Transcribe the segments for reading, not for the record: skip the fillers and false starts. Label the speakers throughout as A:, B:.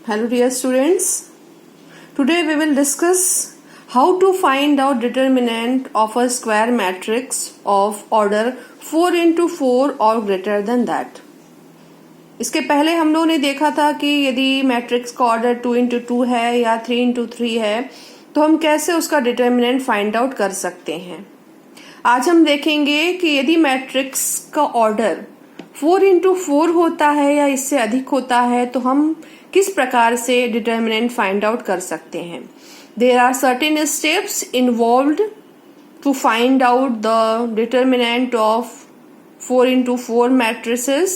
A: Hello dear students. Today we will discuss how to find out determinant of a square matrix of order 4 into 4 or greater than that. इसके पहले हम लोगों ने देखा था कि यदि मैट्रिक्स का ऑर्डर 2 into 2 है या 3 into 3 है तो हम कैसे उसका डिटर्मिनेंट फाइंड आउट कर सकते हैं. आज हम देखेंगे कि यदि मैट्रिक्स का ऑर्डर 4 into 4 होता है या इससे अधिक होता है तो हम किस प्रकार से डिटर्मिनेंट फाइंड आउट कर सकते हैं. There are certain steps involved to find out the determinant of 4 into 4 matrices.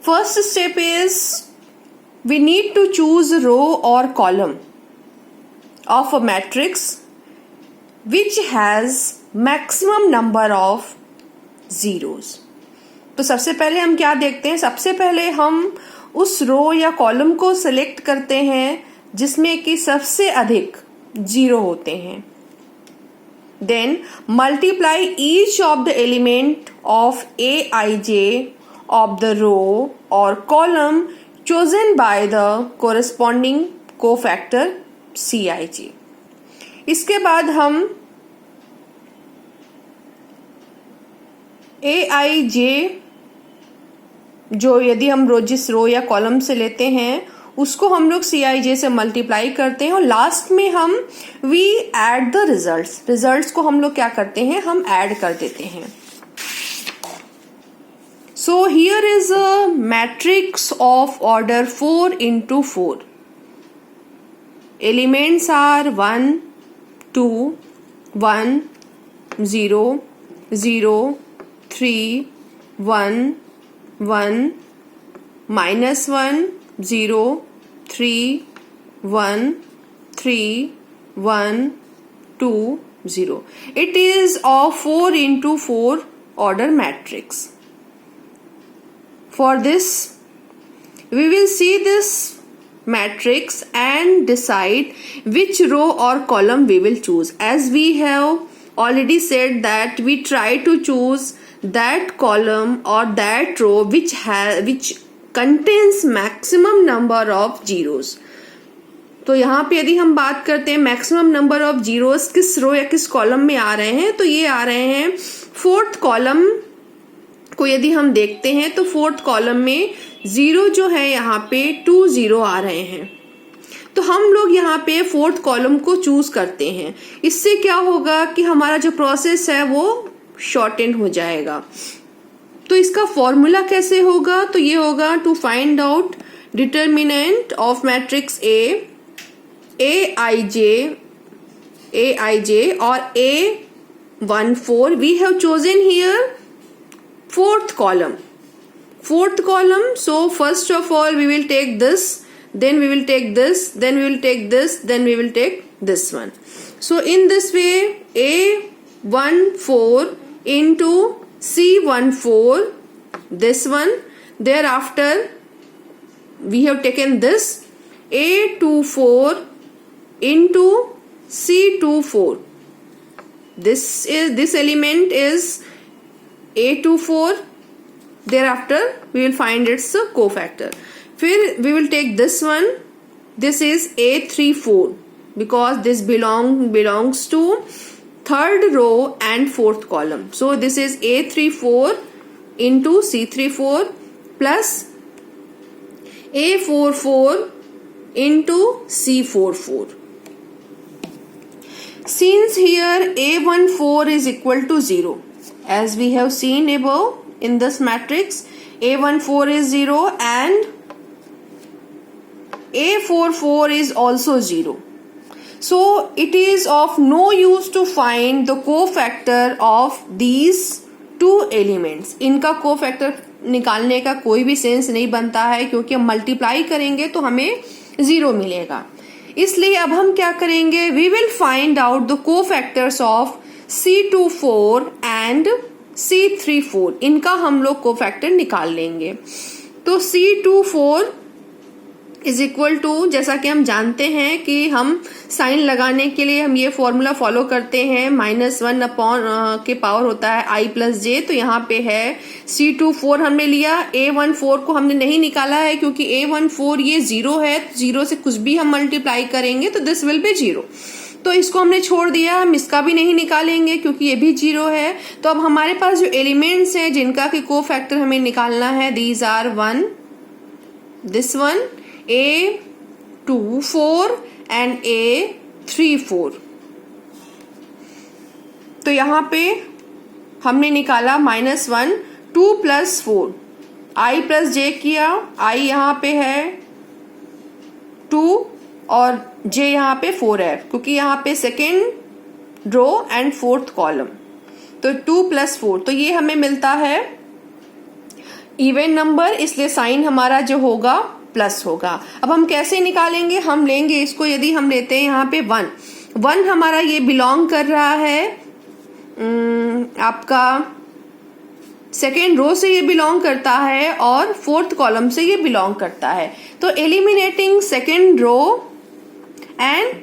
A: First step is we need to choose row or column of a matrix which has maximum number of zeros. तो सबसे पहले हम क्या देखते हैं, सबसे पहले हम उस रो या कॉलम को सिलेक्ट करते हैं जिसमें कि सबसे अधिक जीरो होते हैं. Then multiply each of the element of Aij of the row or column chosen by the corresponding cofactor Cij. इसके बाद हम Aij जो यदि हम जिस रो या कॉलम से लेते हैं उसको हम लोग Cij से मल्टीप्लाई करते हैं और लास्ट में हम वी ऐड द रिजल्ट्स को हम लोग क्या करते हैं, हम ऐड कर देते हैं. So here is a matrix of order 4 into 4. Elements are 1, 2, 1, 0, 0, 3, 1, 1, minus 1, 0, 3, 1, 3, 1, 2, 0. It is of 4 into 4 order matrix. For this, we will see this matrix and decide which row or column we will choose. As we have already said that we try to choose that column or that row which contains maximum number of zeros. तो यहाँ पे यदि हम बात करते हैं maximum number of zeros किस रो या किस कॉलम में आ रहे हैं तो ये आ रहे हैं फोर्थ कॉलम को. यदि हम देखते हैं तो फोर्थ कॉलम में जीरो जो है यहाँ पे 2 0 आ रहे हैं. तो हम लोग यहाँ पे फोर्थ कॉलम को चूज करते हैं. इससे क्या होगा कि हमारा जो प्रोसेस है वो शॉर्टेन हो जाएगा. तो इसका फॉर्मूला कैसे होगा, तो ये होगा to find out determinant of matrix Aij और A14. We have chosen here fourth column. So first of all we will take this, then we will take this, then we will take this, then we will take this one. So in this way A14 into C14, this one. Thereafter we have taken this A24 into C24. This element is A24. Thereafter we will find its cofactor. फिर we will take this one. This is A34 because this belongs to third row and fourth column. So this is A34 into C34 plus A44 into C44. Since here A14 is equal to 0, as we have seen above in this matrix, A14 is 0 and A44 is also 0. So it is of no use to find the cofactor of these two elements. इनका cofactor निकालने का कोई भी sense नहीं बनता है क्योंकि हम मल्टीप्लाई करेंगे तो हमें 0 मिलेगा. इसलिए अब हम क्या करेंगे, we will find out the cofactors of C24 and C34. इनका हम लोग कोफैक्टर निकाल लेंगे. तो C24 इज इक्वल टू, जैसा कि हम जानते हैं कि हम साइन लगाने के लिए हम ये फॉर्मूला फॉलो करते हैं, -1 अपॉन के पावर होता है i प्लस जे। तो यहाँ पे है C24 हमने लिया, A14 को हमने नहीं निकाला है क्योंकि A14 ये 0 है, 0 से कुछ भी हम मल्टीप्लाई करेंगे तो दिस विल बी 0। तो इसको हमने छोड़ दिया, हम इसका भी नहीं निकालेंगे क्योंकि ये भी 0 है। तो अब हमारे पास जो एलिमेंट्स हैं जिनका कि कोफैक्टर हमें निकालना है, these are 1, this one, A24 and A34। तो यहाँ पे हमने निकाला -1, 2 + 4, i प्लस जे किया, i यहाँ पे है 2 और j यहाँ पे 4 है क्योंकि यहाँ पे second row and fourth column. तो 2 + 4, तो ये हमें मिलता है इवन नंबर, इसलिए साइन हमारा जो होगा प्लस होगा। अब हम कैसे निकालेंगे, हम लेंगे इसको, यदि हम लेते हैं यहाँ पे 1 हमारा ये बिलोंग कर रहा है आपका सेकेंड रो से ये बिलोंग करता है और फोर्थ कॉलम से ये बिलोंग करता है। तो eliminating second row and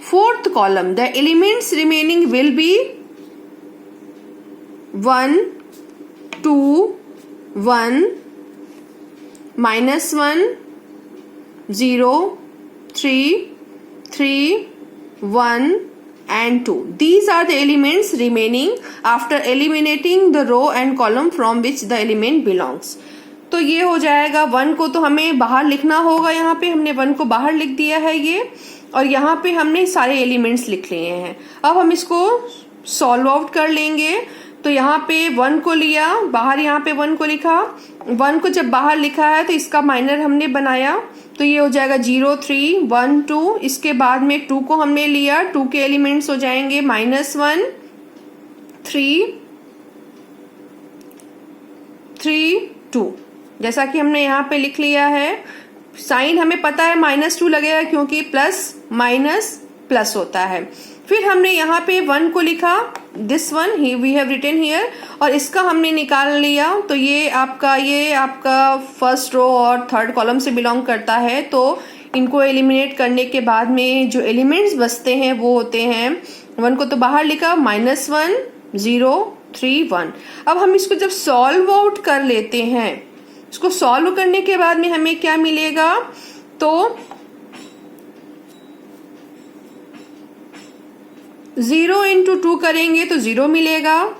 A: fourth column, the elements remaining will be 1, 2, 1, -1, 0, 3, 3, 1 and 2. These are the elements remaining after eliminating the row and column from which the element belongs. तो ये हो जाएगा 1 को तो हमें बाहर लिखना होगा, यहाँ पे हमने 1 को बाहर लिख दिया है ये, और यहाँ पे हमने सारे एलिमेंट्स लिख लिए हैं। अब हम इसको सॉल्व आउट कर लेंगे। तो यहाँ पे 1 को लिया बाहर, यहाँ पे 1 को लिखा, 1 को जब बाहर लिखा है तो इसका माइनर हमने बनाया, तो ये हो जाएगा 0, 3, 1, 2। इसके बाद में 2 को हमने लिया, 2 के एलिमेंट्स हो जाएंगे -1, 3, 3, 2, जैसा कि हमने यहाँ पे लिख लिया है। साइन हमें पता है -2 लगेगा क्योंकि प्लस माइनस प्लस होता है। फिर हमने यहाँ पे 1 को लिखा, this one we have written here, और इसका हमने निकाल लिया। तो ये आपका फर्स्ट रो और थर्ड कॉलम से बिलोंग करता है। तो इनको एलिमिनेट करने के बाद में जो एलिमेंट्स बचते हैं वो होते हैं, 1 को तो बाहर लिखा, -1, 0, 3, 1। अब हम इसको जब सॉल्व आउट कर लेते हैं, इसको सॉल्व करने के बाद में हमें क्या मिलेगा, तो 0 × 2 करेंगे तो 0 मिलेगा,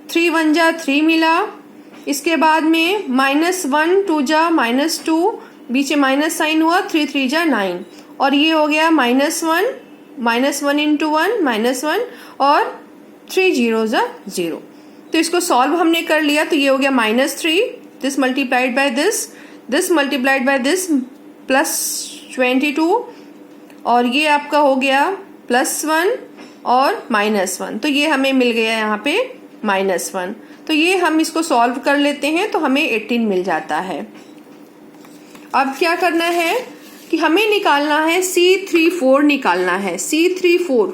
A: 3 1 जा 3 मिला। इसके बाद में -1 2 जा -2, बीच में माइनस साइन हुआ, 3 3 जा 9, और ये हो गया -1 × 1 -1 और 3 0 जा 0। तो इसको सॉल्व हमने कर लिया। तो ये हो गया -3, this multiplied by this multiplied by this +22, और ये आपका हो गया +1 और -1। तो ये हमें मिल गया यहाँ पे -1। तो ये हम इसको सॉल्व कर लेते हैं तो हमें 18 मिल जाता है। अब क्या करना है कि हमें निकालना है C34, निकालना है C34।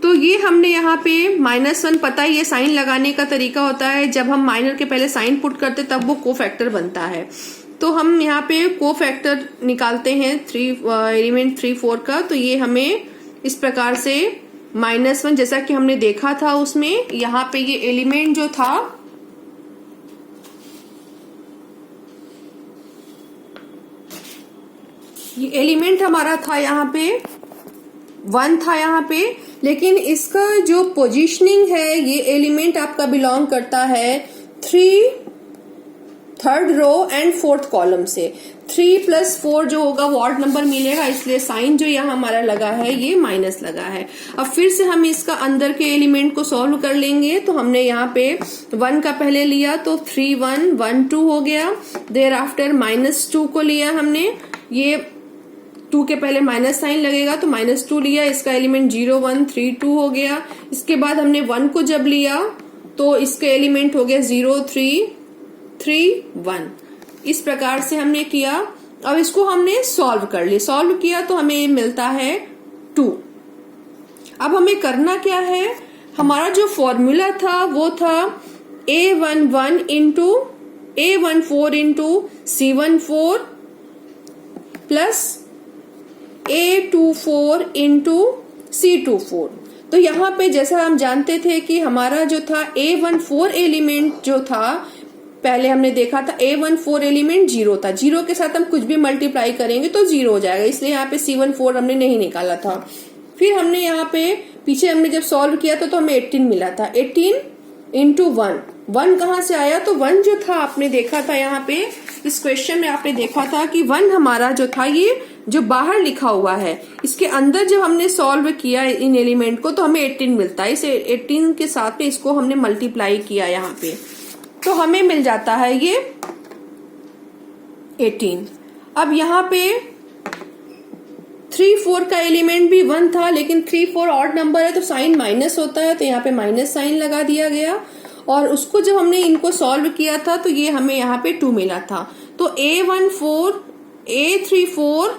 A: तो ये हमने यहाँ पे -1, पता है ये साइन लगाने का तरीका होता है, जब हम माइनर के पहले साइन पुट करते तब वो कोफैक्टर बनता है। तो हम यहाँ पे कोफैक्टर निकालते हैं एलिमेंट 3 4 का। तो ये हमें इस प्रकार से -1, जैसा कि हमने देखा था उसमें, यहाँ पे ये एलिमेंट जो था ये एलिमेंट हमारा था यहाँ पे 1 था यहाँ पे, लेकिन इसका जो पोजीशनिंग है, ये एलिमेंट आपका बिलोंग करता है third row and fourth column से। 3 + 4 जो होगा वो ऑड नंबर मिलेगा, इसलिए साइन जो यहाँ हमारा लगा है ये माइनस लगा है। अब फिर से हम इसका अंदर के एलिमेंट को सॉल्व कर लेंगे। तो हमने यहाँ पे 1 का पहले लिया तो 3 1 1 2 हो गया। देर आफ्टर -2 को लिया हमने, ये 2 के पहले माइनस साइन लगेगा तो -2 लिया, इसका एलिमेंट 0 1 3 2 हो गया। इसके बाद हमने 1 को जब लिया तो इसके एलिमेंट हो गया 0 3 3 1। इस प्रकार से हमने किया। अब इसको हमने सॉल्व कर लिया, सॉल्व किया तो हमें मिलता है 2। अब हमें करना क्या है, हमारा जो फॉर्मूला था वो था A11 × A14 into C14 plus A24 into C24। तो यहाँ पे जैसा हम जानते थे कि हमारा जो था A14 एलिमेंट जो था, पहले हमने देखा था A14 एलिमेंट 0 था, 0 के साथ हम कुछ भी मल्टीप्लाई करेंगे तो 0 हो जाएगा, इसलिए यहाँ पे C14 हमने नहीं निकाला था। फिर हमने यहाँ पे पीछे हमने जब सॉल्व किया था तो हमें 18 मिला था। 18 इंटू 1, 1 कहाँ से आया? तो 1 जो था आपने देखा था यहाँ पे इस क्वेश्चन में, आपने देखा था कि 1 हमारा जो था ये जो बाहर लिखा हुआ है, इसके अंदर जब हमने सॉल्व किया इन एलिमेंट को तो हमें 18 मिलता है। इसे 18 के साथ में इसको हमने मल्टीप्लाई किया यहाँ पे, तो हमें मिल जाता है ये 18। अब यहाँ पे 3 4 का एलिमेंट भी 1 था, लेकिन 3 4 ऑड नंबर है तो साइन माइनस होता है, तो यहाँ पे माइनस साइन लगा दिया गया। और उसको जब हमने इनको सॉल्व किया था तो ये हमें यहाँ पे 2 मिला था। तो A14 A34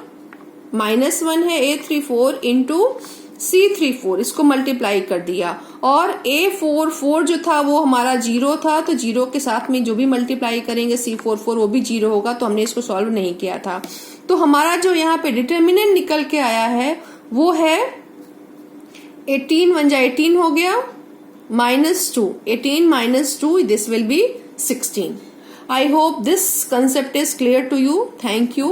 A: माइनस 1 है, A34 इंटू C34 इसको मल्टीप्लाई कर दिया। और A44 जो था वो हमारा 0 था, तो 0 के साथ में जो भी मल्टीप्लाई करेंगे C44 वो भी 0 होगा, तो हमने इसको सॉल्व नहीं किया था। तो हमारा जो यहाँ पे डिटर्मिनेंट निकल के आया है वो है 18 1 जा 18 हो गया, -2, 18 -2, this will be 16. I hope this concept is clear to you. Thank you.